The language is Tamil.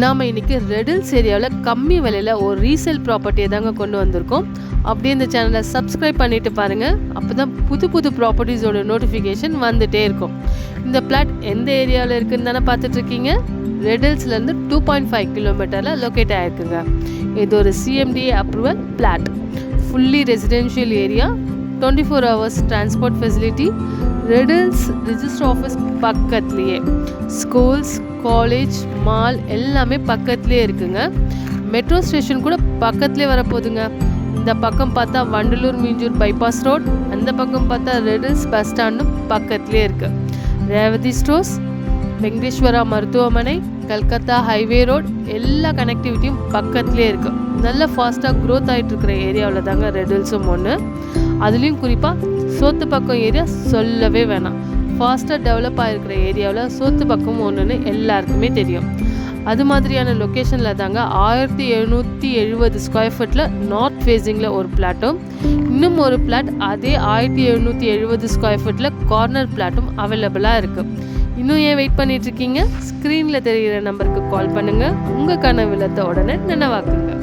நாம் இன்றைக்கி ரெடில்ஸ் ஏரியாவில் கம்மி விலையில் ஒரு ரீசேல் ப்ராப்பர்ட்டியை தாங்க கொண்டு வந்திருக்கோம். அப்படியே இந்த சேனலை சப்ஸ்கிரைப் பண்ணிவிட்டு பாருங்கள். அப்போ தான் புது புது ப்ராப்பர்ட்டிஸோட நோட்டிஃபிகேஷன் வந்துகிட்டே இருக்கும். இந்த பிளாட் எந்த ஏரியாவில் இருக்குதுன்னு தானே பார்த்துட்ருக்கீங்க. ரெடில்ஸ்லேருந்து 2.5 கிலோமீட்டரில் லொக்கேட் ஆகிருக்குங்க. இது ஒரு CMDA approval plot. Fully residential area, 24 hours transport facility. ரெடில்ஸ் ரிஜிஸ்டர் ஆஃபீஸ் பக்கத்துலேயே, ஸ்கூல்ஸ், காலேஜ், மால் எல்லாமே பக்கத்துலேயே இருக்குங்க. மெட்ரோ ஸ்டேஷன் கூட பக்கத்துலேயே வரப்போகுதுங்க. இந்த பக்கம் பார்த்தா வண்டலூர் மீஞ்சூர் பைபாஸ் ரோட், அந்த பக்கம் பார்த்தா ரெடில்ஸ் பஸ் ஸ்டாண்டும் பக்கத்துலேயே இருக்குது. ரேவதி ஸ்டோர்ஸ், வெங்கடேஸ்வரா மருத்துவமனை, கல்கத்தா ஹைவே ரோட் எல்லா கனெக்டிவிட்டியும் பக்கத்துலேயே இருக்குது. நல்ல ஃபாஸ்ட்டாக க்ரோத் ஆகிட்டு இருக்கிற ஏரியாவில் தாங்க ரெடில்ஸும் ஒன்று. அதுலேயும் குறிப்பாக சோத்து பக்கம் ஏரியா சொல்லவே வேணாம். ஃபாஸ்ட்டாக டெவலப் ஆகிருக்கிற ஏரியாவில் சோத்து பக்கம் ஒன்றுன்னு எல்லாருக்குமே தெரியும். அது மாதிரியான லொக்கேஷனில் தாங்க 1770 ஸ்கொயர் ஃபீட்டில் நார்த் ஃபேஸிங்கில் ஒரு பிளாட்டும், இன்னும் ஒரு பிளாட் அதே 1770 ஸ்கொயர் ஃபீட்டில் கார்னர் பிளாட்டும் அவைலபிளாக இருக்குது. இன்னும் ஏன் வெயிட் பண்ணிகிட்ருக்கீங்க? ஸ்க்ரீனில் தெரிகிற நம்பருக்கு கால் பண்ணுங்கள். உங்கள் கனவு இல்லத்தை உடனே நினைவாக்குங்க.